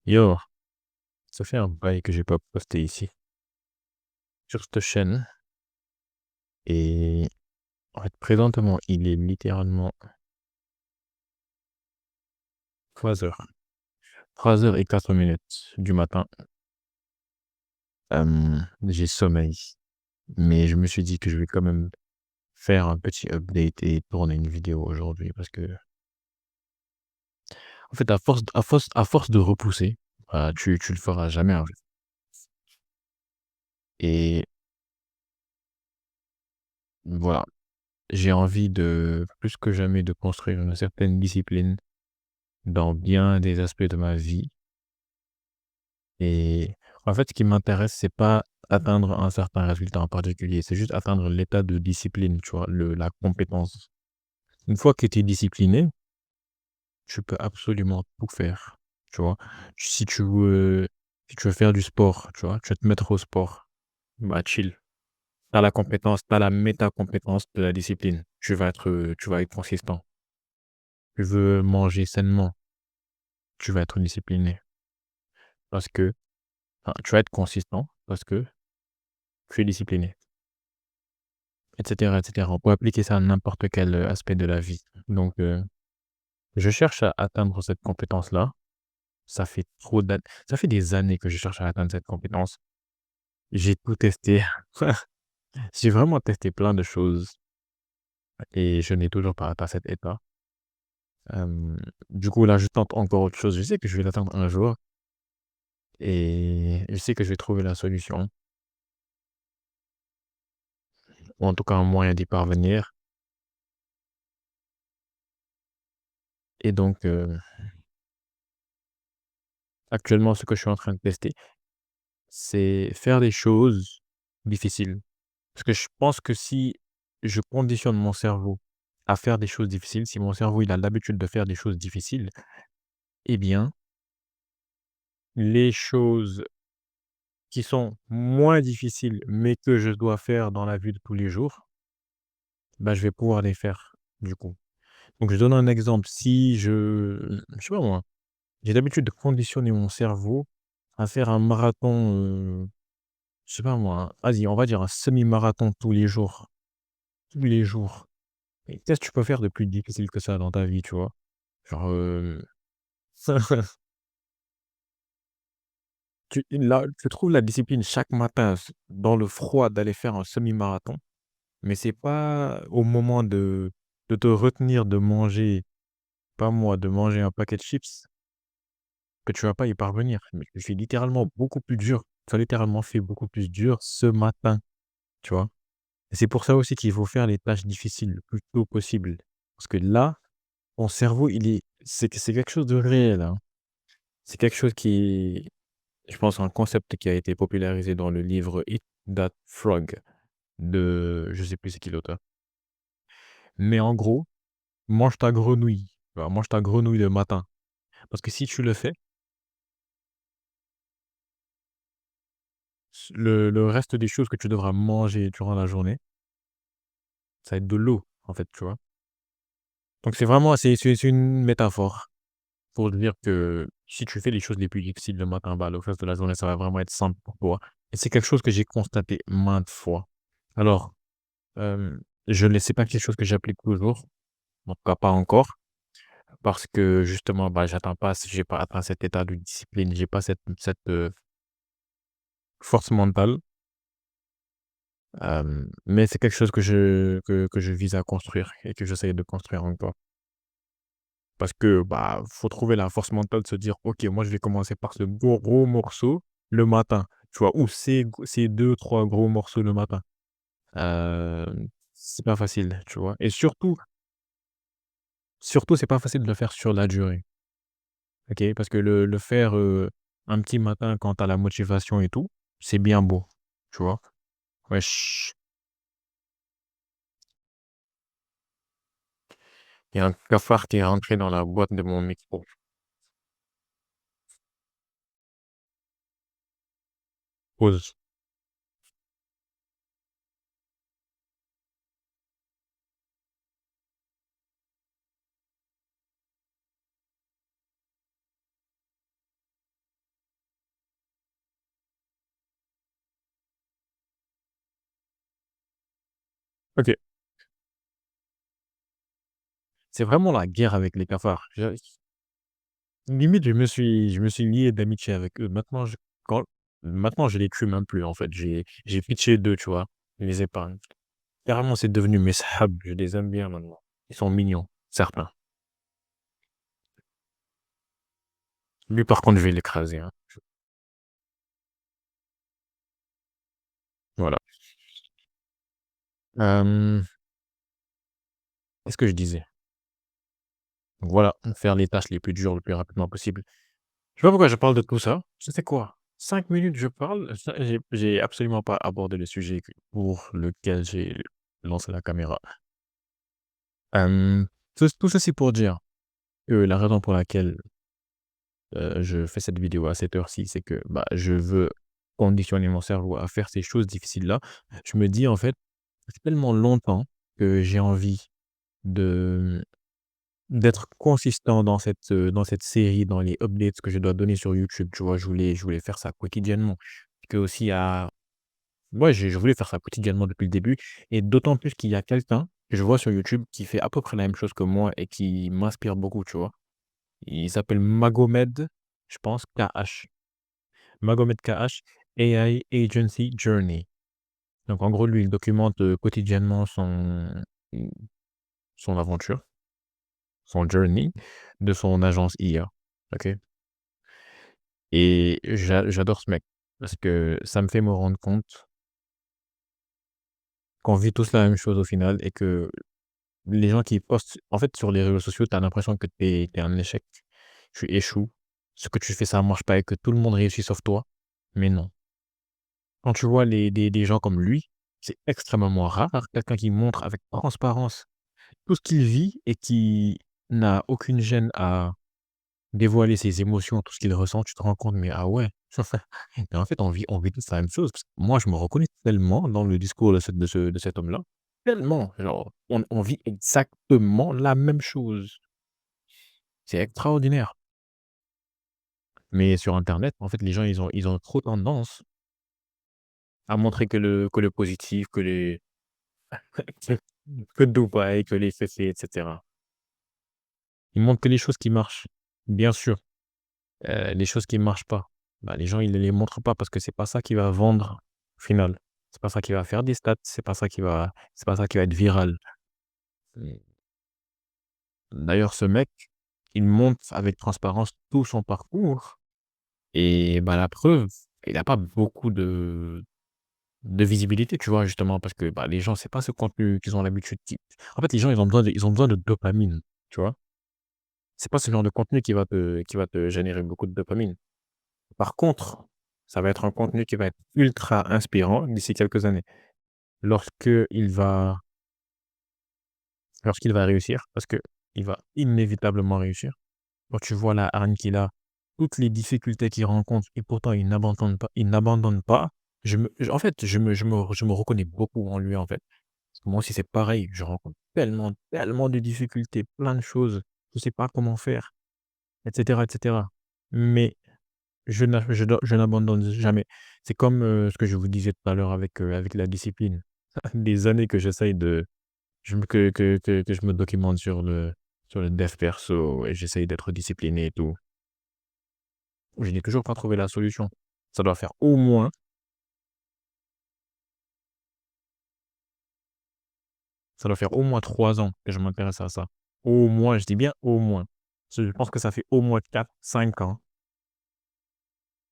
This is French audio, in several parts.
Yo, ça fait un bail que j'ai pas posté ici sur cette chaîne et en fait présentement il est littéralement 3 heures. 3h04 du matin. J'ai sommeil, mais je me suis dit que je vais quand même faire un petit update et tourner une vidéo aujourd'hui parce que en fait à force de repousser, bah, tu le feras jamais en fait. Et voilà, j'ai envie de plus que jamais de construire une certaine discipline dans bien des aspects de ma vie. Et en fait, ce qui m'intéresse, c'est pas atteindre un certain résultat en particulier, c'est juste atteindre l'état de discipline, tu vois, la compétence. Une fois que tu es discipliné, tu peux absolument tout faire, tu vois. Si tu veux faire du sport, tu vois, tu vas te mettre au sport, bah chill. Tu as la compétence, tu as la méta-compétence de la discipline. Tu vas être consistant. Tu veux manger sainement, tu vas être discipliné parce que, enfin, tu vas être consistant parce que tu es discipliné. Et cetera, et cetera. On peut appliquer ça à n'importe quel, aspect de la vie. Donc, je cherche à atteindre cette compétence-là. Ça fait des années que je cherche à atteindre cette compétence. J'ai tout testé. J'ai vraiment testé plein de choses et je n'ai toujours pas atteint cet état. Du coup, là, je tente encore autre chose. Je sais que je vais l'atteindre un jour et je sais que je vais trouver la solution ou en tout cas un moyen d'y parvenir et donc, actuellement, ce que je suis en train de tester, c'est faire des choses difficiles. Parce que je pense que si je conditionne mon cerveau à faire des choses difficiles, si mon cerveau il a l'habitude de faire des choses difficiles, eh bien, les choses qui sont moins difficiles, mais que je dois faire dans la vie de tous les jours, bah, je vais pouvoir les faire, du coup. Donc je donne un exemple, si je sais pas moi, j'ai l'habitude de conditionner mon cerveau à faire un marathon, je sais pas moi, vas-y, on va dire un semi-marathon tous les jours. Tous les jours. Et qu'est-ce que tu peux faire de plus difficile que ça dans ta vie, tu vois? Genre, tu trouves la discipline chaque matin dans le froid d'aller faire un semi-marathon, mais c'est pas au moment de te retenir de manger, pas moi, de manger un paquet de chips que tu vas pas y parvenir. Mais tu fais littéralement beaucoup plus dur. Tu as littéralement fait beaucoup plus dur ce matin, tu vois? Et c'est pour ça aussi qu'il faut faire les tâches difficiles le plus tôt possible. Parce que là, ton cerveau, c'est quelque chose de réel, hein. C'est quelque chose qui je pense un concept qui a été popularisé dans le livre Eat That Frog de je sais plus c'est qui l'auteur. Mais en gros, mange ta grenouille, tu vois? Mange ta grenouille le matin. Parce que si tu le fais, le reste des choses que tu devras manger durant la journée, ça va être de l'eau, en fait, tu vois? Donc c'est vraiment c'est une métaphore pour dire que si tu fais les choses les plus difficiles le matin, bah, le reste de la journée, ça va vraiment être simple pour toi. Et c'est quelque chose que j'ai constaté maintes fois. Alors, je ne c'est pas quelque chose que j'applique toujours, en tout cas pas encore, parce que justement, bah, j'ai pas atteint cet état de discipline, j'ai pas cette force mentale, mais c'est quelque chose que je vise à construire et que j'essaye de construire encore. Parce que, bah, faut trouver la force mentale de se dire: «OK, moi je vais commencer par ce gros morceau le matin», tu vois? Ou ces 2-3 gros morceaux le matin. C'est pas facile, tu vois? Et surtout c'est pas facile de le faire sur la durée, OK? Parce que le faire, un petit matin quand tu as la motivation et tout, c'est bien beau, tu vois? Wesh, il y a un cafard qui est rentré dans la boîte de mon micro. Pause. OK. C'est vraiment la guerre avec les cafards. Je limite, je me suis lié d'amitié avec eux. Maintenant, je les tue même plus, en fait. J'ai pitié d'eux, tu vois? Je les épargne. Carrément, c'est devenu mes sahab, je les aime bien maintenant. Ils sont mignons, certains. Lui, par contre, je vais l'écraser, hein. Voilà. Hem, Qu'est-ce que je disais? Voilà, faire les tâches les plus dures le plus rapidement possible. Je sais pas pourquoi je parle de tout ça. Je sais quoi? 5 minutes, je parle, ça j'ai absolument pas abordé le sujet pour lequel j'ai lancé la caméra. Tout ceci pour dire que la raison pour laquelle, je fais cette vidéo à cette heure-ci, c'est que, bah, je veux conditionner mon cerveau à faire ces choses difficiles-là. Je me dis, en fait, ça fait tellement longtemps que j'ai envie de d'être consistant dans cette série, dans les updates que je dois donner sur YouTube, tu vois? Je voulais faire ça quotidiennement. Que aussi à Ouais, je voulais faire ça quotidiennement depuis le début et d'autant plus qu'il y a quelqu'un que je vois sur YouTube qui fait à peu près la même chose que moi et qui m'inspire beaucoup, tu vois? Il s'appelle Magomed, je pense, KH. Magomed KH, AI Agency Journey. Donc en gros, lui, il documente, quotidiennement mmh, son aventure, son journey de son agence IA, OK? Et j'adore ce mec parce que ça me fait me rendre compte qu'on vit tous la même chose au final et que les gens qui postent en fait, sur les réseaux sociaux, tu as l'impression que tu es un échec, tu échoues, ce que tu fais, ça marche pas et que tout le monde réussit sauf toi. Mais non. Quand tu vois des gens comme lui, c'est extrêmement rare, quelqu'un qui montre avec transparence tout ce qu'il vit et qui n'a aucune gêne à dévoiler ses émotions, tout ce qu'il ressent. Tu te rends compte, mais ah ouais, mais en fait, on vit tous la même chose. Parce que moi, je me reconnais tellement dans le discours de cet homme-là. Tellement, genre, on vit exactement la même chose. C'est extraordinaire. Mais sur internet, en fait, les gens, ils ont trop tendance à montrer que le positif, que que Dubaï, que les féfés et cetera. Ils montrent que les choses qui marchent. Bien sûr, les choses qui marchent pas, bah, les gens, ils ne les montrent pas parce que c'est pas ça qui va vendre au final. C'est pas ça qui va faire des stats, c'est pas ça qui va être viral. Mmh. D'ailleurs, ce mec, il montre avec transparence tout son parcours et bah, la preuve, il a pas beaucoup de visibilité, tu vois? Justement parce que, bah, les gens, c'est pas ce contenu qu'ils ont l'habitude en fait, les gens, ils ont besoin de dopamine, tu vois? C'est pas ce genre de contenu qui va te générer beaucoup de dopamine. Par contre, ça va être un contenu qui va être ultra inspirant d'ici quelques années. Lorsqu'il va lorsqu'il va réussir, parce qu'il va inévitablement réussir. Quand tu vois la hargne qu'il a, toutes les difficultés qu'il rencontre et pourtant il n'abandonne pas. En fait, je me reconnais beaucoup en lui, en fait. Parce que moi aussi, c'est pareil, je rencontre tellement, tellement de difficultés, plein de choses, je ne sais pas comment faire et cetera. Mais je n'abandonne jamais. C'est comme, ce que je vous disais tout à l'heure avec la discipline. Des années que j'essaye de je me que je me documente sur le dev perso et j'essaye d'être discipliné et tout. Je n'ai toujours pas trouvé la solution. Ça doit faire au moins ça doit faire au moins 3 ans que je m'intéresse à ça. Au moins, je dis bien au moins. Je pense que ça fait au moins 4, 5 ans,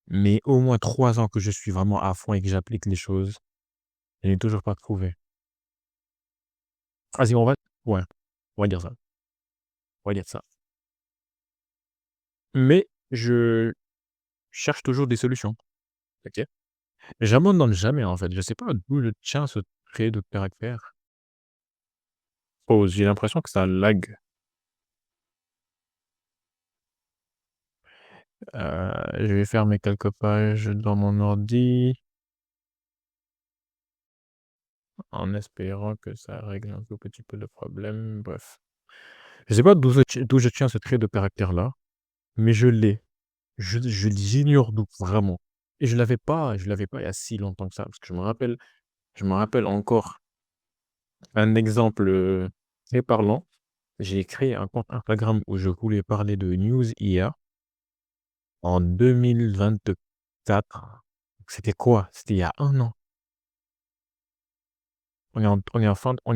mais au moins 3 ans que je suis vraiment à fond et que j'applique les choses. Je n'ai toujours pas trouvé. Vas-y, ouais, on va dire ça, on va dire ça. Mais je cherche toujours des solutions, OK? J'abandonne jamais, en fait. Je sais pas d'où je tiens ce trait de caractère. Oh, j'ai l'impression que ça lag. Je vais faire mes quelques pages dans mon ordi, en espérant que ça règle un tout petit peu le problème, bref. Je sais pas d'où je tiens ce trait de caractère-là, mais je l'ai. J'ignore d'où, vraiment. Et je l'avais pas il y a si longtemps que ça, parce que je me rappelle encore Un exemple, très parlant, j'ai créé un compte Instagram où je voulais parler de news IA en 2024. C'était quoi? C'était il y a 1 an. On est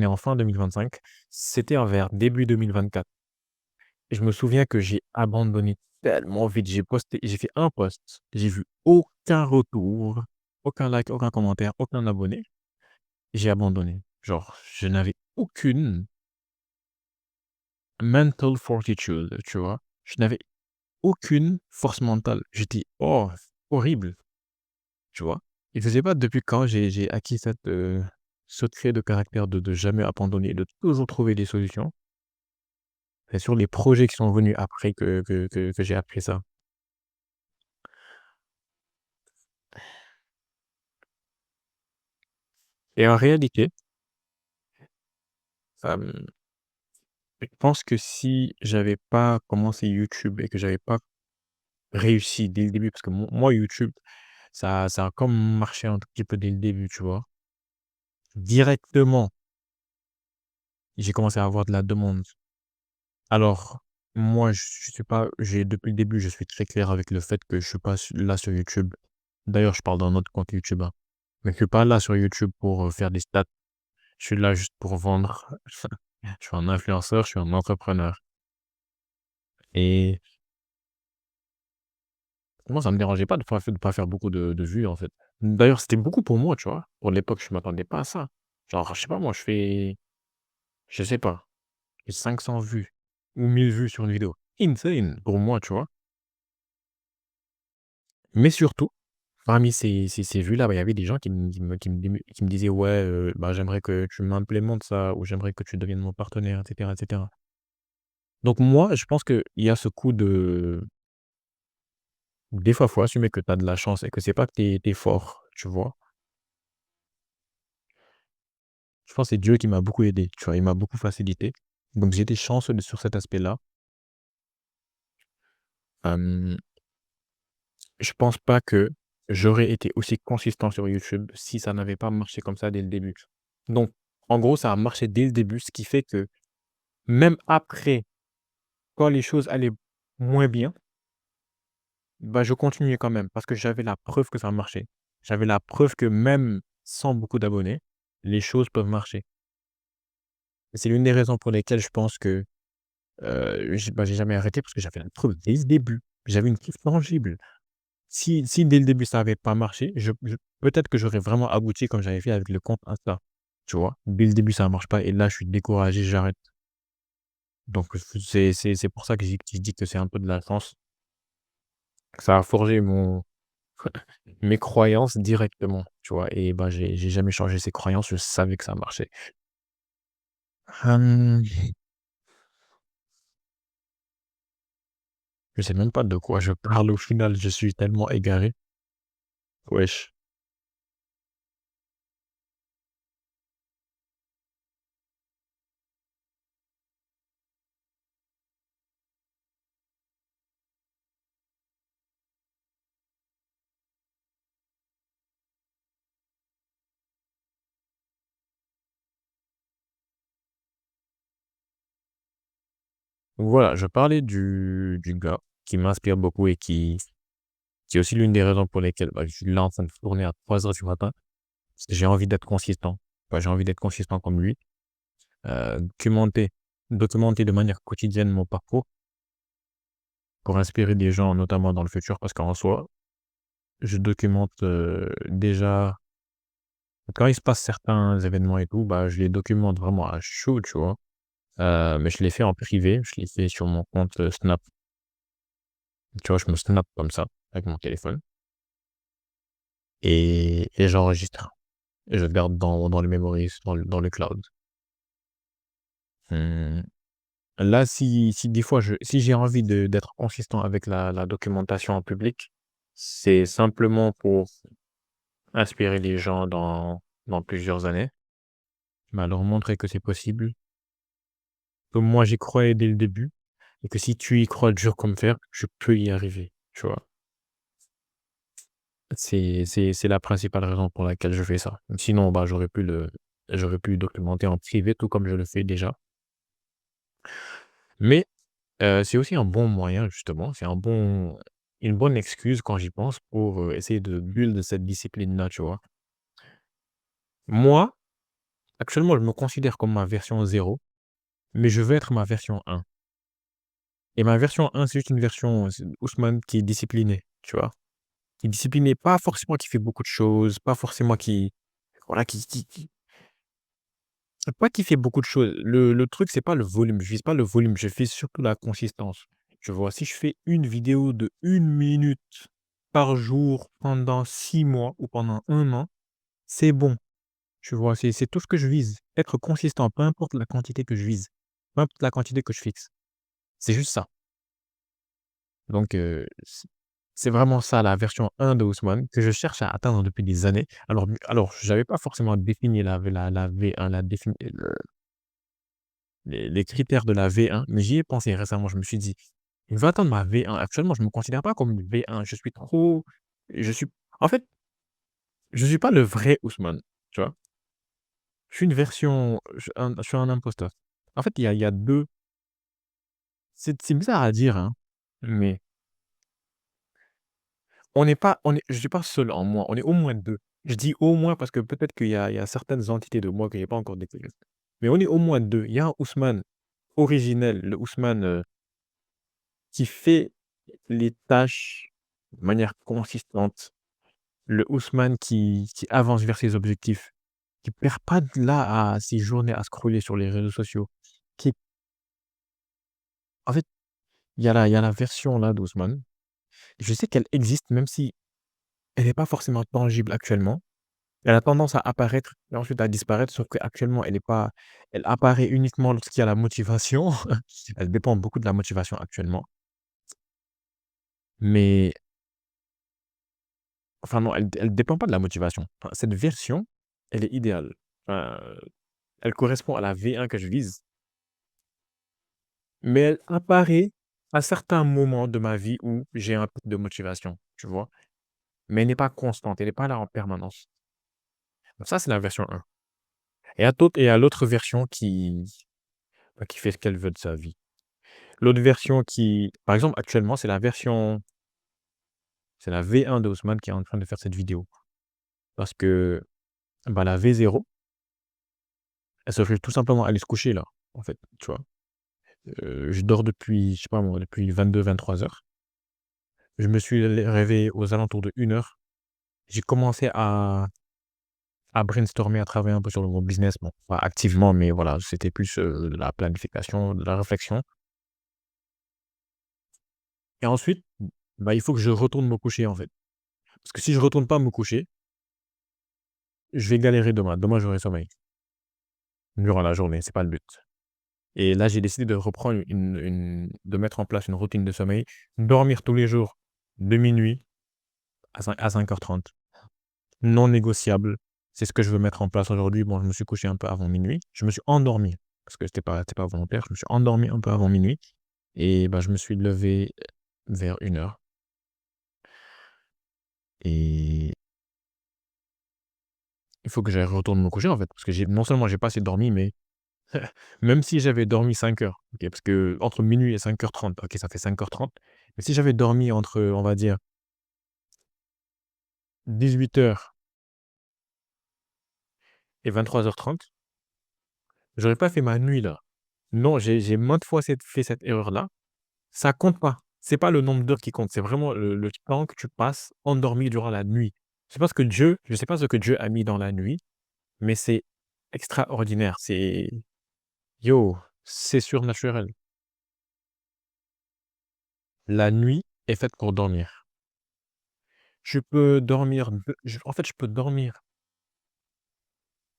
en fin 2025. C'était vers début 2024. Et je me souviens que j'ai abandonné tellement vite. J'ai fait un post, j'ai vu aucun retour, aucun like, aucun commentaire, aucun abonné. J'ai abandonné. Genre, je n'avais aucune mental fortitude, tu vois? Je n'avais aucune force mentale. J'étais, oh, horrible, tu vois? Et je sais pas depuis quand j'ai acquis ce trait de caractère de jamais abandonner, de toujours trouver des solutions. C'est sur les projets qui sont venus après que j'ai appris ça. Et en réalité, hem, je pense que si j'avais pas commencé YouTube et que j'avais pas réussi dès le début, parce que moi YouTube, ça a comme marché un tout petit peu dès le début, tu vois? Directement, j'ai commencé à avoir de la demande. Alors, moi, je suis pas j'ai depuis le début, je suis très clair avec le fait que je suis pas là sur YouTube. D'ailleurs, je parle d'un autre compte YouTube, hein. Mais je suis pas là sur YouTube pour, faire des stats. Je suis là juste pour vendre. Je suis un influenceur, je suis un entrepreneur et moi, ça me dérangeait pas de pas faire beaucoup de vues, en fait. D'ailleurs, c'était beaucoup pour moi, tu vois? Pour l'époque, je m'attendais pas à ça. Genre, je sais pas moi, je sais pas, 500 vues ou 1000 vues sur une vidéo. Insane pour moi, tu vois? Mais surtout, parmi ces vues-là, bah, il y avait des gens qui me disaient: «Ouais, bah, j'aimerais que tu m'implémentes ça» ou «J'aimerais que tu deviennes mon partenaire» et cetera et cetera. Donc moi, je pense qu'il y a ce coup de des fois, faut assumer que tu as de la chance et que c'est pas que tu es fort, tu vois? Je pense que c'est Dieu qui m'a beaucoup aidé, tu vois? Il m'a beaucoup facilité. Donc j'ai été chanceux sur cet aspect-là. Hem, je pense pas que j'aurais été aussi consistant sur YouTube si ça n'avait pas marché comme ça dès le début. Donc en gros, ça a marché dès le début, ce qui fait que même après, quand les choses allaient moins bien, bah, je continuais quand même parce que j'avais la preuve que ça marchait. J'avais la preuve que même sans beaucoup d'abonnés, les choses peuvent marcher. Et c'est l'une des raisons pour lesquelles je pense que, j'ai jamais arrêté parce que j'avais la preuve dès le début. J'avais une preuve tangible. Si dès le début ça avait pas marché, je peut-être que j'aurais vraiment abouti comme j'avais fait avec le compte Insta, tu vois? Dès le début ça marche pas et là je suis découragé, j'arrête. Donc c'est pour ça que je dis que c'est un peu de la chance. Ça a forgé mes croyances directement, tu vois? Et bah, j'ai jamais changé ces croyances, je savais que ça marchait. Hem, je sais même pas de quoi je parle au final, je suis tellement égaré. Wesh. Donc voilà, je parlais du gars qui m'inspire beaucoup et qui est aussi l'une des raisons pour lesquelles, bah, je suis là en train de tourner à 3 heures du matin. Parce que j'ai envie d'être consistant. Bah, j'ai envie d'être consistant comme lui, documenter de manière quotidienne mon parcours pour inspirer des gens, notamment dans le futur. Parce qu'en soi, je documente, déjà quand il se passe certains événements et tout, bah, je les documente vraiment à chaud, tu vois? Mais je les fais en privé, je les fais sur mon compte, Snap. Tu vois, je me snap comme ça, avec mon téléphone et j'enregistre et je garde dans les memories, dans le cloud. Mmh, là, si des fois si j'ai envie d'être consistant avec la documentation en public, c'est simplement pour inspirer les gens dans plusieurs années, bah, leur montrer que c'est possible, que moi j'y croyais dès le début et que si tu y crois dur comme fer, tu peux y arriver, tu vois? C'est la principale raison pour laquelle je fais ça. Sinon, bah, j'aurais pu le J'aurais pu documenter en privé tout comme je le fais déjà. Mais, c'est aussi un bon moyen justement, c'est une bonne excuse quand j'y pense pour, essayer de build cette discipline-là, tu vois? Moi, actuellement, je me considère comme ma version 0, mais je veux être ma version 1 et ma version 1, c'est juste une version, c'est Ousmane qui est discipliné, tu vois? Qui est discipliné, pas forcément qui fait beaucoup de choses, pas forcément qui voilà, qui pas qui fait beaucoup de choses. Le truc, c'est pas le volume, je vise pas le volume, je vise surtout la consistance. Tu vois? Si je fais une vidéo de 1 minute par jour pendant 6 mois ou pendant 1 an, c'est bon, tu vois? C'est tout ce que je vise. Être consistant, peu importe la quantité que je vise, peu importe la quantité que je fixe. C'est juste ça. Donc c'est vraiment ça la version 1 de Ousmane que je cherche à atteindre depuis des années. Alors j'avais pas forcément défini la V1, la défini les critères de la V1, mais j'y ai pensé récemment. Je me suis dit: «Je vais atteindre ma V1». Actuellement, je me considère pas comme une V1. Je suis en fait, je suis pas le vrai Ousmane, tu vois? Je suis une version je suis un imposteur. En fait, il y a 2. C'est bizarre à dire, hein, mais je suis pas seul en moi, on est au moins 2. Je dis au moins parce que peut-être qu'il y a certaines entités de moi que j'ai pas encore découvertes. Mais on est au moins 2. Il y a un Ousmane originel, le Ousmane, qui fait les tâches de manière consistante, le Ousmane qui avance vers ses objectifs, qui perd pas de là à ses journées à scroller sur les réseaux sociaux, qui en fait, il y a la version là d'Ousmane. Je sais qu'elle existe même si elle est pas forcément tangible actuellement. Elle a tendance à apparaître et ensuite à disparaître, sauf qu'actuellement elle apparaît uniquement lorsqu'il y a la motivation. Elle dépend beaucoup de la motivation actuellement. Mais enfin non, elle dépend pas de la motivation. Enfin, cette version, elle est idéale. Enfin, elle correspond à la V1 que je vise, mais elle apparaît à certains moments de ma vie où j'ai un peu de motivation, tu vois? Mais elle n'est pas constante, elle n'est pas là en permanence. Donc ça, c'est la version 1. Et à l'autre version qui fait ce qu'elle veut de sa vie. L'autre version qui par exemple, actuellement, c'est la V1 de Haussmann qui est en train de faire cette vidéo. Parce que, bah, la V0, elle se fait tout simplement aller se coucher là, en fait, tu vois? Je dors depuis, je sais pas moi, depuis 22-23 heures. Je me suis réveillé aux alentours de 1 heure. J'ai commencé à brainstormer, à travailler un peu sur mon business. Bon, pas activement, mais voilà, c'était plus, de la planification, de la réflexion et ensuite, bah, il faut que je retourne me coucher, en fait. Parce que si je retourne pas me coucher, je vais galérer demain. Demain, j'aurai sommeil durant la journée, c'est pas le but et là, j'ai décidé de reprendre de mettre en place une routine de sommeil, dormir tous les jours de minuit à 5h30. Non négociable. C'est ce que je veux mettre en place aujourd'hui. Bon, je me suis couché un peu avant minuit. Je me suis endormi parce que c'était pas volontaire. Je me suis endormi un peu avant minuit et bah, je me suis levé vers 1 heure et il faut que j'aille retourne me coucher, en fait, parce que j'ai non seulement j'ai pas assez dormi, mais même si j'avais dormi 5 heures, OK, parce que entre minuit et 5h30, OK, ça fait 5h30. Mais si j'avais dormi entre, on va dire 18 heures et 23h30, j'aurais pas fait ma nuit, là. Non, j'ai maintes fois fait cette erreur-là. Ça compte pas. C'est pas le nombre d'heures qui compte, c'est vraiment le temps que tu passes endormi durant la nuit. Je sais pas ce que Dieu a mis dans la nuit, mais c'est extraordinaire. Yo, c'est surnaturel. La nuit est faite pour dormir. Je peux dormir je peux dormir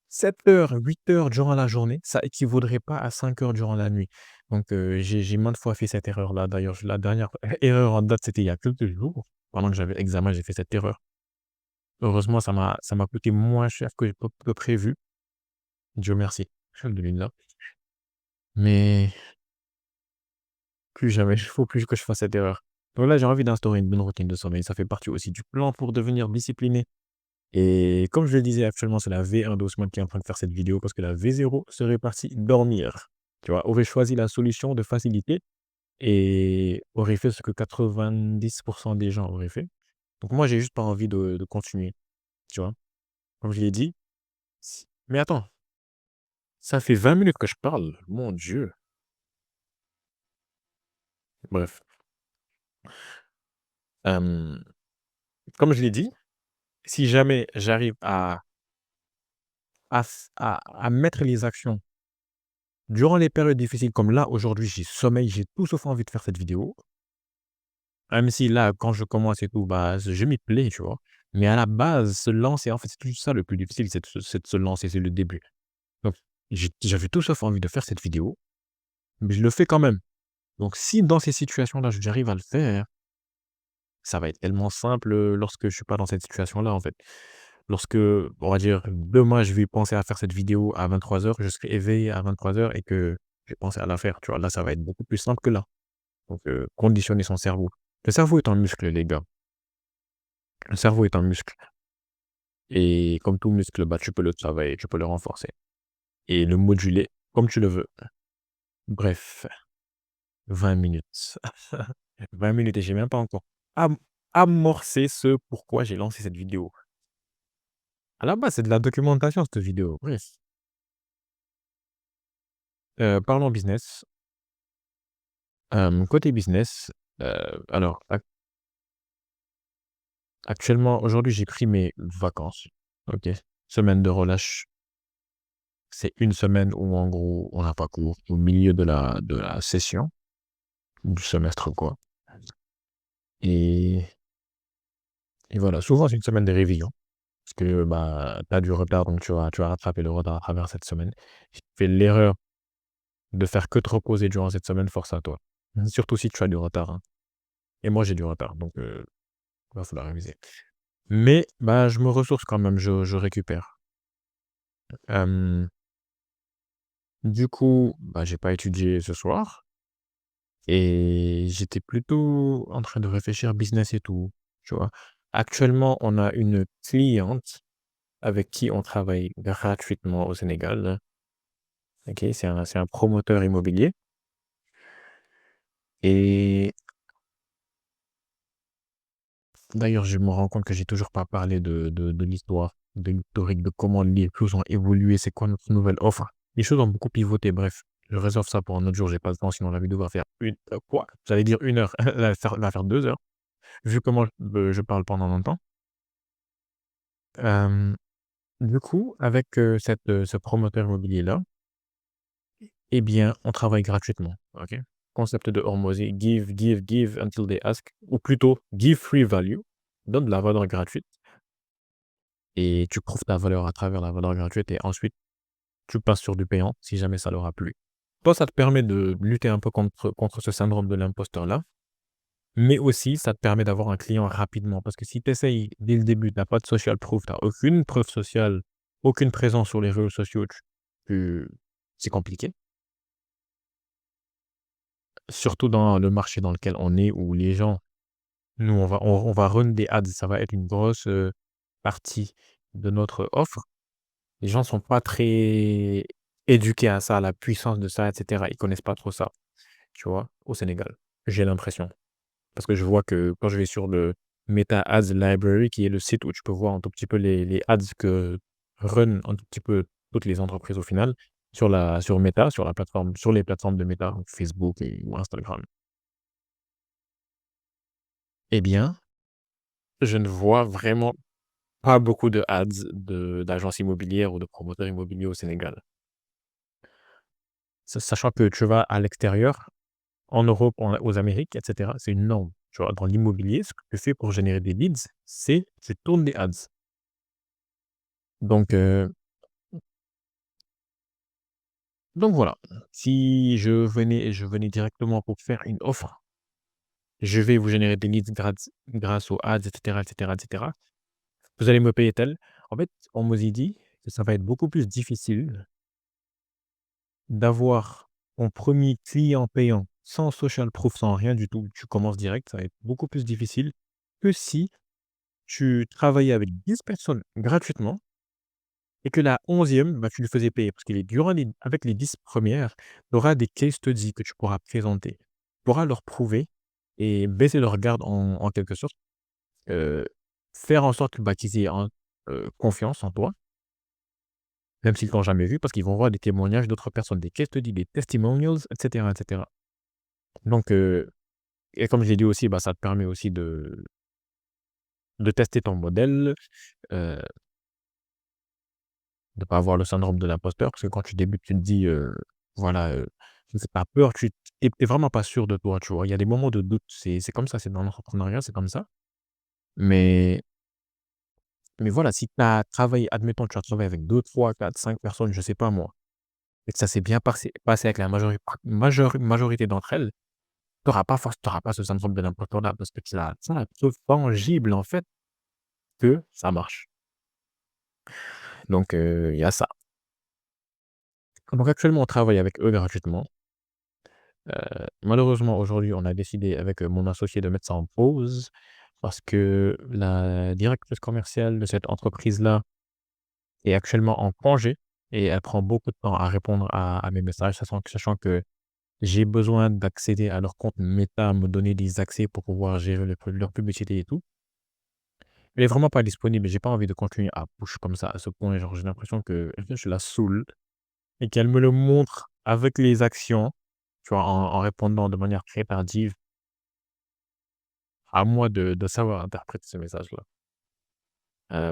7 heures, 8 heures durant la journée, ça équivaudrait pas à 5 heures durant la nuit. Donc j'ai maintes fois fait cette erreur-là. D'ailleurs, la dernière erreur en date, c'était il y a quelques jours. Pendant que j'avais examen, j'ai fait cette erreur. Heureusement, ça m'a coûté moins cher que prévu. Dieu merci. Alhamdoulilah. Mais plus jamais, il faut plus que je fasse cette erreur. Donc là, j'ai envie d'instaurer une bonne routine de sommeil. Ça fait partie aussi du plan pour devenir discipliné Et comme je le disais, actuellement, c'est la V1 d'Haussmann qui est en train de faire cette vidéo parce que la V0 serait partie dormir. Tu vois? Aurait choisi la solution de facilité et aurait fait ce que 90 des gens auraient fait. Donc moi, j'ai juste pas envie de continuer, tu vois? Comme je l'ai dit, mais attends, ça fait 20 minutes que je parle, mon Dieu! Bref, hem, comme je l'ai dit, si jamais j'arrive à mettre les actions durant les périodes difficiles comme là, aujourd'hui, j'ai sommeil, j'ai tout sauf envie de faire cette vidéo. Même si là, quand je commence et tout, bah, je m'y plais, tu vois? Mais à la base, se lancer, en fait, c'est tout ça le plus difficile, c'est de se lancer, c'est le début. Donc j'avais tout sauf envie de faire cette vidéo, mais je le fais quand même. Donc si dans ces situations-là, j'arrive à le faire, ça va être tellement simple, lorsque je suis pas dans cette situation-là, en fait. Lorsque, on va dire, demain, je vais penser à faire cette vidéo à 23 heures, je serai éveillé à 23 heures et que j'ai pensé à la faire, tu vois? Là, ça va être beaucoup plus simple que là. Donc conditionner son cerveau. Le cerveau est un muscle, les gars. Le cerveau est un muscle et comme tout muscle, bah, tu peux le travailler, tu peux le renforcer et le moduler comme tu le veux. Bref, 20 minutes. 20 minutes et j'ai même pas encore am amorcé ce pourquoi j'ai lancé cette vidéo. À la base, c'est de la documentation cette vidéo. Bref, parlons business. Côté business, alors actuellement, aujourd'hui, j'ai pris mes vacances. OK. Semaine de relâche. C'est une semaine où en gros, on n'a pas cours au milieu de la session, du semestre quoi et et voilà, souvent c'est une semaine de révision parce que, bah, tu as du retard donc tu vas rattraper le retard à travers cette semaine. Si tu fais l'erreur de faire que te reposer durant cette semaine, force à toi. Surtout si tu as du retard, hein et moi j'ai du retard donc va falloir réviser. Mais bah, je me ressource quand même, je récupère. Hem, du coup, bah, j'ai pas étudié ce soir. Et j'étais plutôt en train de réfléchir business et tout, tu vois? Actuellement, on a une cliente avec qui on travaille gratuitement au Sénégal. OK, c'est un promoteur immobilier et d'ailleurs, je me rends compte que j'ai toujours pas parlé de l'histoire, de l'historique, de comment les choses ont évolué, c'est quoi notre nouvelle offre. Les choses ont beaucoup pivoté, bref, je réserve ça pour un autre jour, j'ai pas le temps, sinon la vidéo va faire quoi? J'allais dire 1 heure, elle va faire 2 heures, vu comment je parle pendant longtemps. Hem, du coup, avec, ce promoteur immobilier-là, eh bien, on travaille gratuitement, OK? Concept de Hormozy, give, give, give until they ask ou plutôt give free value, donne de la valeur gratuite et tu prouves ta valeur à travers la valeur gratuite et ensuite tu passes sur du payant si jamais ça leur a plu. Toi, ça te permet de lutter un peu contre ce syndrome de l'imposteur-là, mais aussi ça te permet d'avoir un client rapidement parce que si tu essayes dès le début, tu as pas de social proof, tu as aucune preuve sociale, aucune présence sur les réseaux sociaux, tu c'est compliqué. Surtout dans le marché dans lequel on est où les gens nous on va run des ads, ça va être une grosse, partie de notre offre. Les gens sont pas très éduqués à ça, à la puissance de ça et cetera. Ils connaissent pas trop ça, tu vois? Au Sénégal, j'ai l'impression. Parce que je vois que quand je vais sur le Meta Ads Library, qui est le site où tu peux voir un tout petit peu les ads que run un tout petit peu toutes les entreprises au final, sur Meta, sur les plateformes de Meta, donc Facebook ou Instagram. Eh bien, je ne vois vraiment pas beaucoup de ads d'agences immobilières ou de promoteurs immobiliers au Sénégal. Sachant que tu vas à l'extérieur, en Europe, aux Amériques et cetera, c'est une norme. Tu vois? Dans l'immobilier, ce que tu fais pour générer des leads, c'est tu tournes des ads. Donc heu Donc voilà, si je venais directement pour faire une offre, je vais vous générer des leads grâce aux ads et cetera et cetera et cetera. Vous allez me payer tel. En fait, on me dit que ça va être beaucoup plus difficile d'avoir ton premier client payant sans social proof, sans rien du tout. Tu commences direct, ça va être beaucoup plus difficile que si tu travaillais avec 10 personnes gratuitement et que la 11e, bah, tu le faisais payer parce que durant avec les 10 premières, tu auras des case studies que tu pourras présenter. Tu pourras leur prouver et baisser leur garde en quelque sorte, heu, faire en sorte, bah, qu'ils aient confiance en toi, même s'ils t'ont jamais vu, parce qu'ils vont voir des témoignages d'autres personnes, des case studies, des testimonials, et cetera, et cetera. Donc et comme je l'ai dit aussi, bah, ça te permet aussi de tester ton modèle, heu, de pas avoir le syndrome de l'imposteur parce que quand tu débutes, tu te dis, voilà, tu as peur, tu es vraiment pas sûr de toi, tu vois? Il y a des moments de doute, c'est comme ça, c'est dans l'entrepreneuriat, c'est comme ça. Mais voilà, si tu as travaillé, admettons, tu as travaillé avec 2, 3, 4, 5 personnes, je sais pas moi, et que ça s'est bien passé avec la majorité d'entre elles, tu auras pas ce syndrome de l'imposteur là parce que tu as la preuve tangible en fait que ça marche. Donc il y a ça. Donc actuellement, on travaille avec eux gratuitement. Malheureusement, aujourd'hui, on a décidé avec, mon associé de mettre ça en pause parce que la directrice commerciale de cette entreprise-là est actuellement en congé et elle prend beaucoup de temps à répondre à mes messages, sachant que j'ai besoin d'accéder à leur compte Meta, me donner des accès pour pouvoir gérer leur publicité et tout. Elle est vraiment pas disponible et j'ai pas envie de continuer à push comme ça à ce point. Genre, j'ai l'impression que je la saoule et qu'elle me le montre avec les actions, tu vois, en répondant de manière très tardive. À moi de savoir interpréter ce message-là.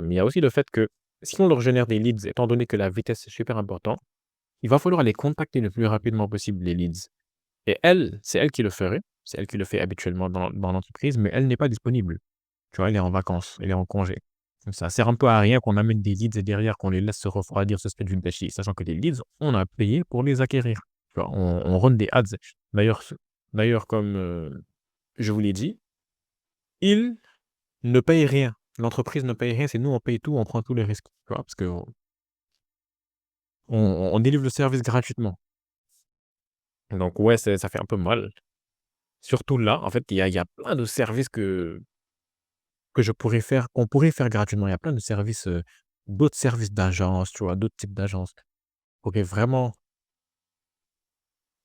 Il y a aussi le fait que si on leur génère des leads, étant donné que la vitesse est super important, il va falloir les contacter le plus rapidement possible, les leads. Et elle, c'est elle qui le ferait, c'est elle qui le fait habituellement dans l'entreprise, mais elle n'est pas disponible. Tu vois, elle est en vacances, elle est en congé. Donc ça sert un peu à rien qu'on amène des leads et derrière qu'on les laisse se refroidir, ce serait du gâchis. Sachant que les leads, on a payé pour les acquérir. Tu vois, on run des ads. D'ailleurs, comme je vous l'ai dit, ils ne paye rien. L'entreprise ne paye rien, c'est nous, on paye tout, on prend tous les risques, tu vois? Parce qu'on on délivre le service gratuitement. Donc ouais, ça fait un peu mal. Surtout là, en fait, il y a plein de services qu'on pourrait faire gratuitement. Il y a plein de services, d'autres services d'agence, tu vois? D'autres types d'agences. On pourrait vraiment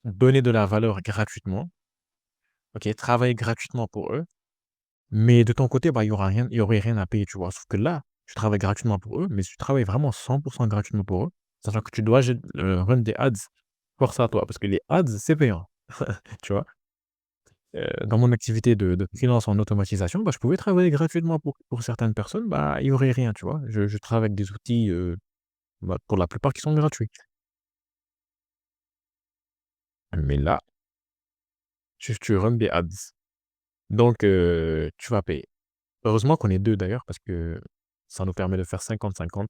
donner de la valeur gratuitement, OK? Travailler gratuitement pour eux, mais de ton côté, bah, il y aurait rien à payer, tu vois? Sauf que là, tu travailles gratuitement pour eux, mais tu travailles vraiment 100% gratuitement pour eux, sachant que tu dois run des ads. Force à toi, parce que les ads, c'est payant, tu vois? Dans mon activité de freelance en automatisation, bah, je pouvais travailler gratuitement pour certaines personnes, bah, il y aurait rien, tu vois? Je travaille avec des outils, bah, pour la plupart qui sont gratuits. Mais là, tu runs des ads, donc tu vas payer. Heureusement qu'on est 2 d'ailleurs parce que ça nous permet de faire 50-50.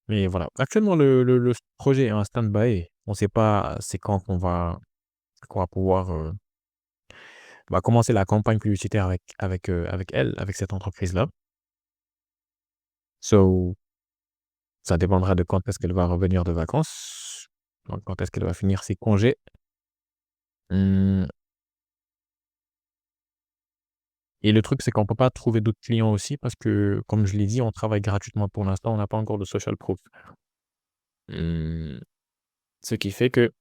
Mais voilà, actuellement le projet est en stand-by. On ne sait pas c'est quand qu'on va pouvoir, bah, commencer la campagne publicitaire avec elle, avec cette entreprise-là. So, ça dépendra de quand est-ce qu'elle va revenir de vacances, donc quand est-ce qu'elle va finir ses congés. Mmh et le truc, c'est qu'on peut pas trouver d'autres clients aussi parce que, comme je l'ai dit, on travaille gratuitement pour l'instant, on n'a pas encore de social proof. Mmh, ce qui fait que,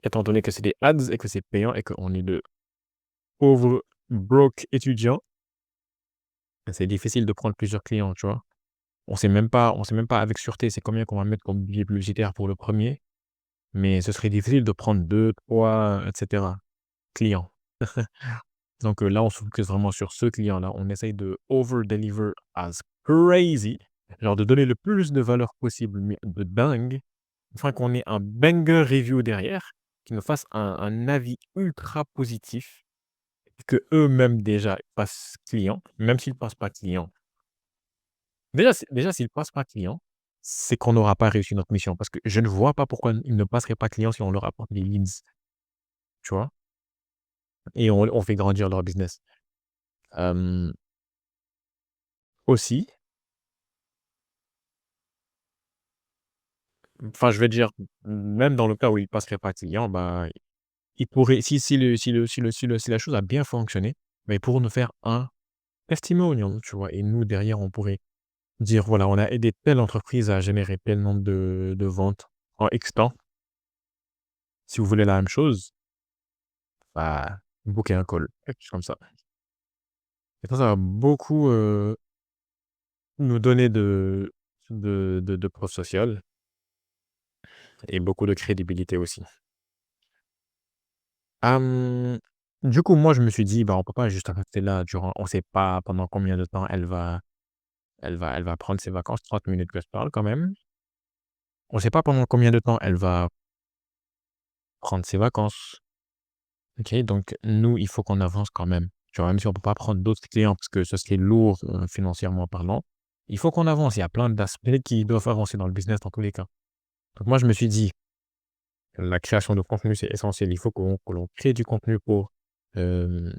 étant donné que c'est des ads et que c'est payant et qu'on est de pauvres broke étudiants, c'est difficile de prendre plusieurs clients, tu vois? On sait même pas avec sûreté c'est combien qu'on va mettre comme budget publicitaire pour le premier, mais ce serait difficile de prendre 2, 3, et cetera, clients. Donc là, on se focus vraiment sur ce client-là. On essaye de over deliver as crazy, genre de donner le plus de valeur possible, mais de dingue, afin qu'on ait un banger review derrière, qui nous fasse un avis ultra positif, que eux mêmes déjà passent client, même s'ils passent pas client. Déjà s'ils passent pas client, c'est qu'on n'aura pas réussi notre mission parce que je ne vois pas pourquoi ils ne passeraient pas client si on leur apporte des leads, tu vois? Et on fait grandir leur business. Hem, aussi, enfin, je vais dire, même dans le cas où ils passeraient pas client, bah, ils pourraient si la chose a bien fonctionné, bah, ils pourront nous faire un testimonial, tu vois? Et nous, derrière, on pourrait dire: «Voilà, on a aidé telle entreprise à générer tel nombre de ventes en X temps. Si vous voulez la même chose, bah, bookez un call», quelque chose comme ça. Et ça va beaucoup, nous donner de preuves sociales et beaucoup de crédibilité aussi. Hem, du coup, moi, je me suis dit: «Bah, on peut pas juste rester là durant on sait pas pendant combien de temps elle va prendre ses vacances», 30 minutes que je parle quand même. On sait pas pendant combien de temps elle va prendre ses vacances. OK? Donc nous, il faut qu'on avance quand même. Tu vois? Même si on peut pas prendre d'autres clients parce que ce serait lourd, financièrement parlant, il faut qu'on avance. Il y a plein d'aspects qui doivent avancer dans le business dans tous les cas. Donc moi, je me suis dit: «La création de contenu, c'est essentiel. Il faut que l'on crée du contenu pour, hem,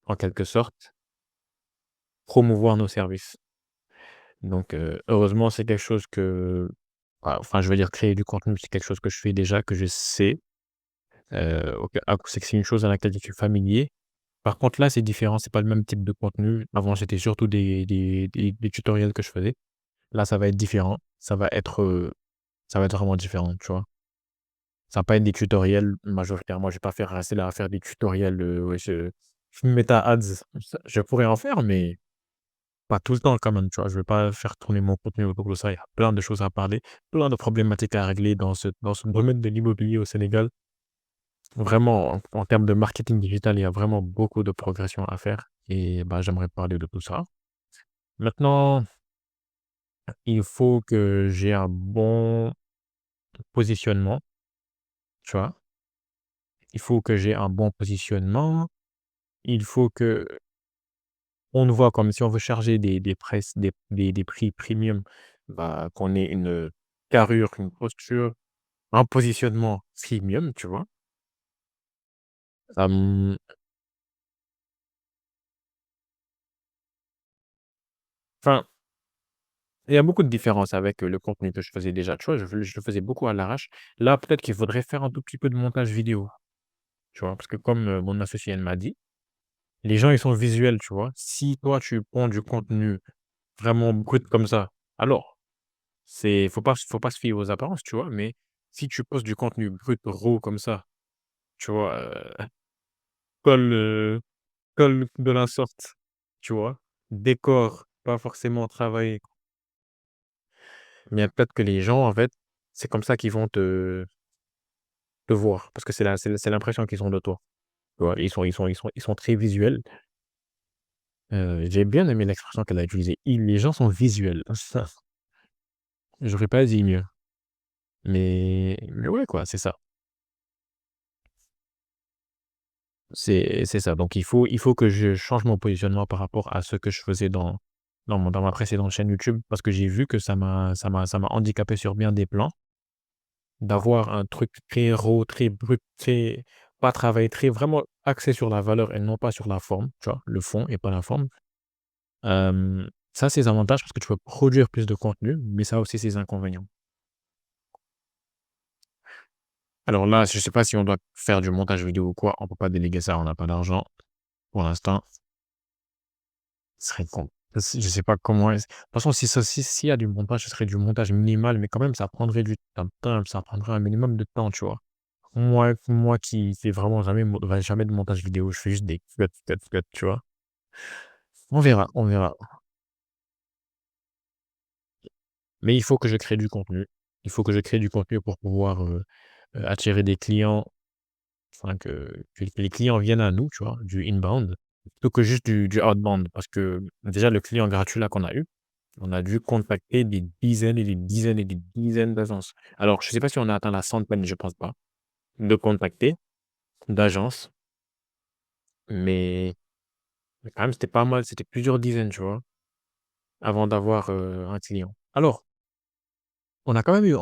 en quelque sorte, promouvoir nos services». Donc heureusement, c'est quelque chose que enfin, je veux dire créer du contenu, c'est quelque chose que je fais déjà, que je sais, auquel c'est une chose à laquelle je suis familier. Par contre, là, c'est différent, c'est pas le même type de contenu. Avant, c'était surtout des tutoriels que je faisais. Là, ça va être différent. Ça va être vraiment différent, tu vois? Ça va pas être des tutoriels majoritairement. Je vais pas faire rester là à faire des tutoriels, ouais, Meta Ads, ça je pourrais en faire, mais pas tout le temps quand même, tu vois? Je vais pas faire tourner mon contenu autour de ça. Il y a plein de choses à parler, plein de problématiques à régler dans ce domaine de l'immobilier au Sénégal. Vraiment, en termes de marketing digital, il y a vraiment beaucoup de progression à faire et bah, j'aimerais parler de tout ça. Maintenant, il faut que j'ai un bon positionnement, tu vois? Il faut que j'ai un bon positionnement. Il faut que on nous voit comme si on veut charger des prix premium, bah, qu'on ait une carrure, une posture, un positionnement premium, tu vois? Hem, enfin, il y a beaucoup de différences avec, le contenu que je faisais déjà, tu vois? Je le faisais beaucoup à l'arrache. Là, peut-être qu'il faudrait faire un tout petit peu de montage vidéo, tu vois? Parce que comme, mon associé, elle m'a dit, les gens, ils sont visuels, tu vois? Si toi, tu prends du contenu vraiment brut comme ça, alors faut pas se fier aux apparences, tu vois? Mais si tu poses du contenu brut, raw comme ça, tu vois? Colle, colle de la sorte, tu vois? Décor pas forcément travaillé, mais peut-être que les gens, en fait, c'est comme ça qu'ils vont te voir parce que c'est l'impression qu'ils ont de toi, tu vois? Ils sont très visuels. J'ai bien aimé l'expression qu'elle a utilisée. «Ils les gens sont visuels». Ça, j'aurais pas dit mieux, mais ouais, quoi, c'est ça. C'est ça. Donc il faut que je change mon positionnement par rapport à ce que je faisais dans ma précédente chaîne YouTube parce que j'ai vu que ça m'a handicapé sur bien des plans, d'avoir un truc très raw, très brut, très pas travaillé, très vraiment axé sur la valeur et non pas sur la forme, tu vois? Le fond et pas la forme. Ça a ses avantages parce que tu peux produire plus de contenu, mais ça a aussi ses inconvénients. Alors là, je sais pas si on doit faire du montage vidéo ou quoi, on peut pas déléguer ça, on n'a pas d'argent pour l'instant. Ce serait con je sais pas comment est-ce de toute façon, s'il y a du montage, ce serait du montage minimal, mais quand même, ça prendrait du temps, ça prendrait un minimum de temps, tu vois? Moi qui fais vraiment jamais de montage vidéo, je fais juste des cuts, cuts, cuts, tu vois? On verra, on verra. Mais il faut que je crée du contenu. Il faut que je crée du contenu pour pouvoir, attirer des clients, enfin que les clients viennent à nous, tu vois? Du inbound, plutôt que juste du outbound. Parce que déjà le client gratuit là qu'on a eu, on a dû contacter des dizaines et des dizaines et des dizaines d'agences. Alors je sais pas si on a atteint la centaine, je pense pas, de contacter, d'agences, mais quand même c'était pas mal, c'était plusieurs dizaines, tu vois? Avant d'avoir, un client. Alors, on a quand même eu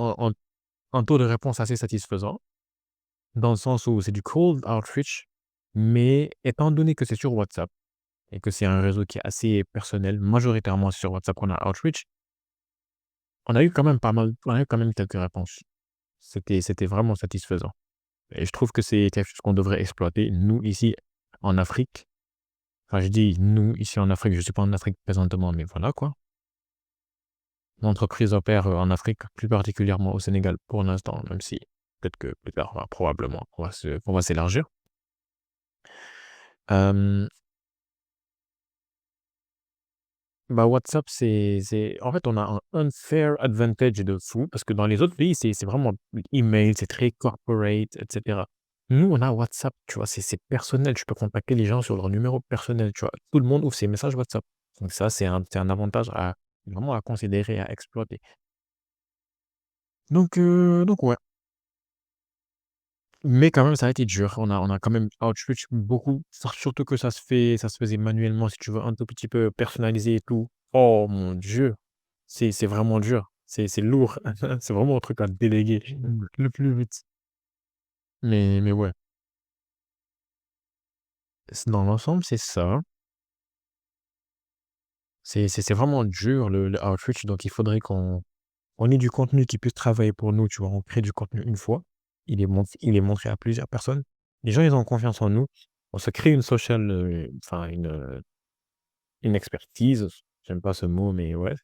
un taux de réponse assez satisfaisant, dans le sens où c'est du cold outreach, mais étant donné que c'est sur WhatsApp et que c'est un réseau qui est assez personnel, majoritairement sur WhatsApp qu'on a outreach, on a eu quand même quelques réponses. C'était vraiment satisfaisant et je trouve que c'est quelque chose qu'on devrait exploiter, nous, ici, en Afrique, Enfin, je dis nous ici en Afrique, je suis pas en Afrique présentement, mais voilà quoi. L'entreprise opère, en Afrique, plus particulièrement au Sénégal pour l'instant, même si peut-être que plus tard, probablement, on va s'élargir. Hem, Bah, WhatsApp, c'est en fait, on a un unfair advantage de fou parce que dans les autres pays, c'est vraiment email, c'est très corporate et cetera. Nous, on a WhatsApp, tu vois? C'est personnel, tu peux contacter les gens sur leur numéro personnel, tu vois? Tout le monde ouvre ses messages WhatsApp. Donc ça, c'est un avantage à vraiment à considérer, à exploiter. Donc ouais. Mais quand même, ça a été dur. On a quand même outreach beaucoup, surtout que ça se faisait manuellement, si tu veux, un tout petit peu personnalisé et tout. Oh mon Dieu! C'est vraiment dur. C'est lourd. C'est vraiment un truc à déléguer le plus vite. Mais ouais, dans l'ensemble, c'est ça. C'est vraiment dur le outreach, donc il faudrait qu'on ait du contenu qui puisse travailler pour nous, tu vois? On crée du contenu une fois, il est montré à plusieurs personnes. Les gens, ils ont confiance en nous. On se crée une social, enfin une expertise, j'aime pas ce mot, mais ouais,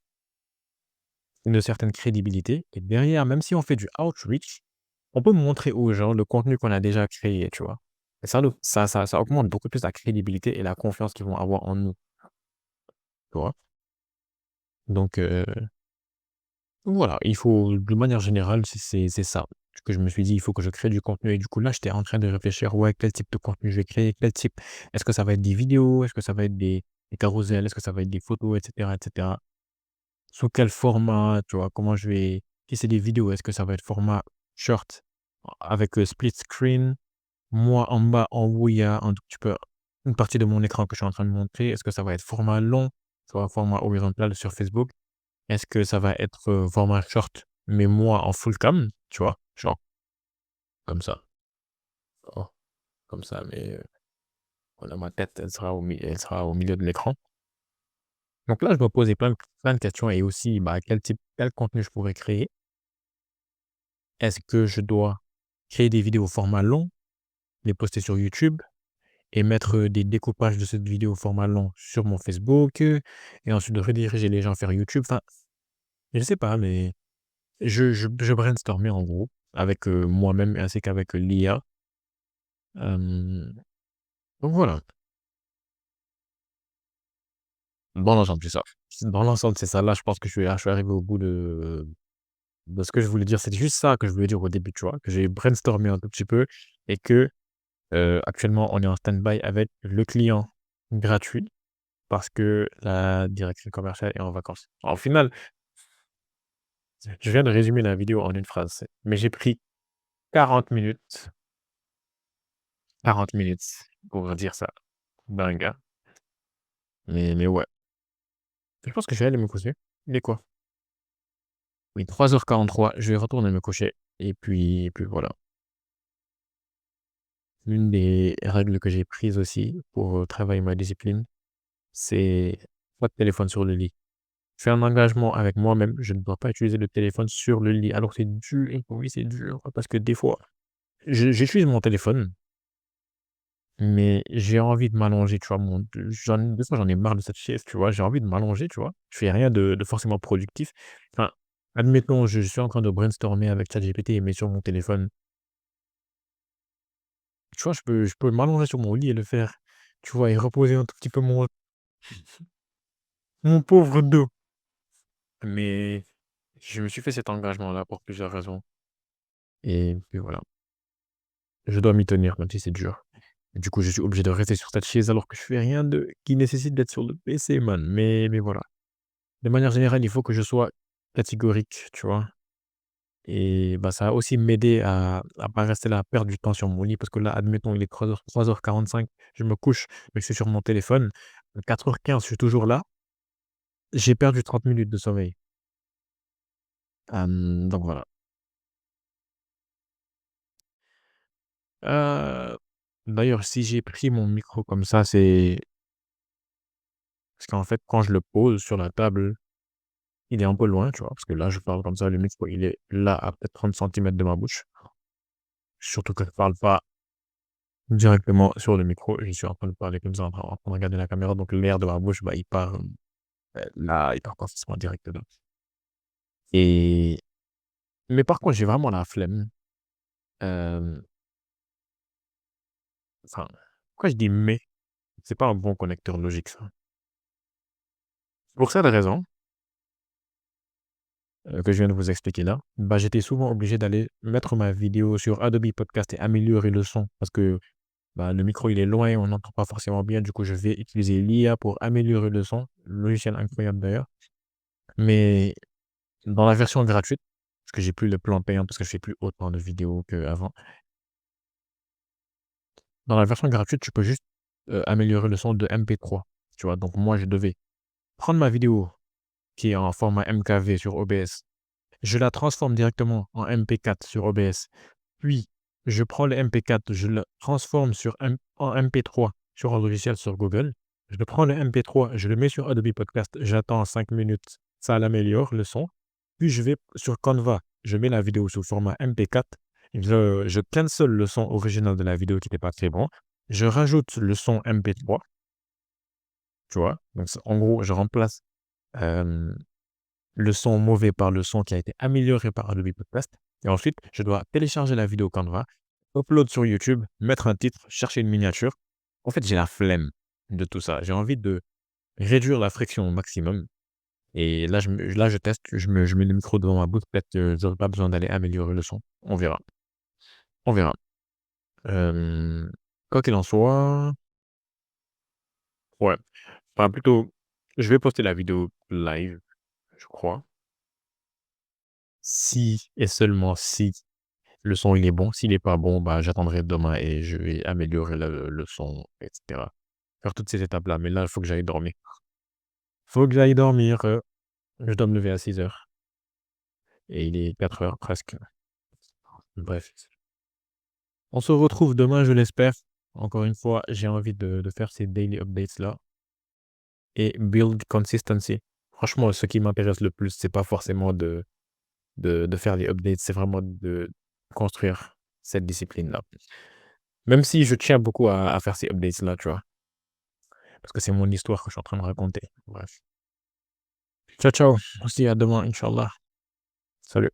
une certaine crédibilité et derrière, même si on fait du outreach, on peut montrer aux gens le contenu qu'on a déjà créé, tu vois? Et ça augmente beaucoup plus la crédibilité et la confiance qu'ils vont avoir en nous, tu vois? Donc voilà, il faut de manière générale, c'est ça que je me suis dit: «Il faut que je crée du contenu» et du coup là, j'étais en train de réfléchir: «Ouais, quel type de contenu je vais créer? Quel type? Est-ce que ça va être des vidéos? Est-ce que ça va être des carousels? Est-ce que ça va être des photos?» et cetera. Sous quel format, tu vois? Comment je vais si c'est des vidéos, est-ce que ça va être format short avec, split screen? Moi, en bas, en haut, il y a un tout petit peu une partie de mon écran que je suis en train de montrer. Est-ce que ça va être format long, soit format horizontal sur Facebook? Est-ce que ça va être, format short, mais moi en full cam, tu vois? Genre comme ça. Oh, comme ça, mais, voilà, ma tête, elle sera au milieu de l'écran. Donc là, je me posais plein de questions et aussi, bah, quel contenu je pourrais créer? Est-ce que je dois créer des vidéos au format long, les poster sur YouTube et mettre, des découpages de cette vidéo au format long sur mon Facebook, et ensuite rediriger les gens vers YouTube? Enfin, je sais pas, mais je brainstormais en gros avec, moi-même ainsi qu'avec, l'IA. Hem, donc voilà, dans l'ensemble, c'est ça. Dans l'ensemble, c'est ça. Là, je pense que je suis arrivé au bout de ce que je voulais dire. C'était juste ça que je voulais dire au début, tu vois? Que j'ai brainstormé un tout petit peu et que, actuellement, on est en stand-by avec le client gratuit parce que la direction commerciale est en vacances. Au final, je viens de résumer la vidéo en une phrase, mais j'ai pris 40 minutes, 40 minutes pour dire ça. Dingue, hein? Mais ouais, je pense que je vais aller me coucher. Il est quoi? Oui, 3h43. Je vais retourner me coucher et puis voilà. L'une des règles que j'ai prises aussi pour, travailler ma discipline, c'est pas de téléphone sur le lit. Je fais un engagement avec moi-même, je ne dois pas utiliser le téléphone sur le lit. Alors c'est dur, et oui, c'est dur parce que des fois, j'utilise mon téléphone, mais j'ai envie de m'allonger, tu vois? Des fois, j'en ai marre de cette chaise, tu vois? J'ai envie de m'allonger, tu vois? Je fais rien de forcément productif. Enfin, admettons, je suis en train de brainstormer avec ChatGPT, mais sur mon téléphone. Tu vois, je peux m'allonger sur mon lit et le faire, tu vois? Et reposer un tout petit peu mon pauvre dos. Mais je me suis fait cet engagement-là pour plusieurs raisons et puis voilà. Je dois m'y tenir même si c'est dur. Du coup, je suis obligé de rester sur cette chaise alors que je fais rien de qui nécessite d'être sur le PC, man. Mais voilà. De manière générale, il faut que je sois catégorique, tu vois? Et bah, ça va aussi m'aider à pas rester là, à perdre du temps sur mon lit parce que là, admettons, il est 3h45, je me couche, mais je suis sur mon téléphone. 4h15, je suis toujours là. J'ai perdu 30 minutes de sommeil. Donc voilà. Heu, D'ailleurs, si j'ai pris mon micro comme ça, c'est parce qu'en fait, quand je le pose sur la table, il est un peu loin, tu vois? Parce que là, je parle comme ça, le micro, il est là, à peut-être 30 centimètres de ma bouche. Surtout que je parle pas directement sur le micro. Je suis en train de parler comme ça, en train de regarder la caméra, donc l'air de ma bouche, bah, là, il part pas forcément direct dedans. Et mais par contre, j'ai vraiment la flemme, hem, enfin, pourquoi je dis «mais»? C'est pas un bon connecteur logique ça. Pour cette raison, que je viens de vous expliquer là, bah, j'étais souvent obligé d'aller mettre ma vidéo sur Adobe Podcast et améliorer le son parce que, bah, le micro, il est loin, on n'entend pas forcément bien. Du coup, je vais utiliser l'IA pour améliorer le son. Logiciel incroyable d'ailleurs. Mais dans la version gratuite, parce que j'ai plus le plan payant parce que je fais plus autant de vidéos qu'avant. Dans la version gratuite, tu peux juste, améliorer le son de MP3, tu vois? Donc moi, je devais prendre ma vidéo qui est en format MKV sur OBS, je la transforme directement en MP4 sur OBS. Puis, je prends le MP4, je le transforme en MP3 sur un logiciel sur Google. Je prends le MP3, je le mets sur Adobe Podcast, j'attends 5 minutes, ça l'améliore le son. Puis je vais sur Canva, je mets la vidéo sous format MP4, je cancel le son original de la vidéo qui n'était pas très bon. Je rajoute le son MP3, tu vois? Donc en gros, je remplace, hem le son mauvais par le son qui a été amélioré par Adobe Podcast et ensuite je dois télécharger la vidéo Canva, upload sur YouTube, mettre un titre, chercher une miniature. En fait, j'ai la flemme de tout ça. J'ai envie de réduire la friction au maximum et là je teste, je mets le micro devant ma bouche, peut-être que j'aurai pas besoin d'aller améliorer le son. On verra, on verra. Hem, Quoi qu'il en soit, ouais, enfin plutôt, je vais poster la vidéo live, je crois. Si et seulement si le son, il est bon. S'il est pas bon, bah, j'attendrai demain et je vais améliorer le son et cetera. Faire toutes ces étapes-là, mais là, il faut que j'aille dormir. Faut que j'aille dormir, je dois me lever à 6 heures et il est 4 heures presque. Bref. On se retrouve demain, je l'espère. Encore une fois, j'ai envie de faire ces daily updates-là et build consistency. Franchement, ce qui m'intéresse le plus, c'est pas forcément de faire les updates, c'est vraiment de construire cette discipline-là. Même si je tiens beaucoup à faire ces updates-là, tu vois? Parce que c'est mon histoire que je suis en train de raconter. Bref. Ciao, ciao. On se dit à demain, Inch'Allah. Salut.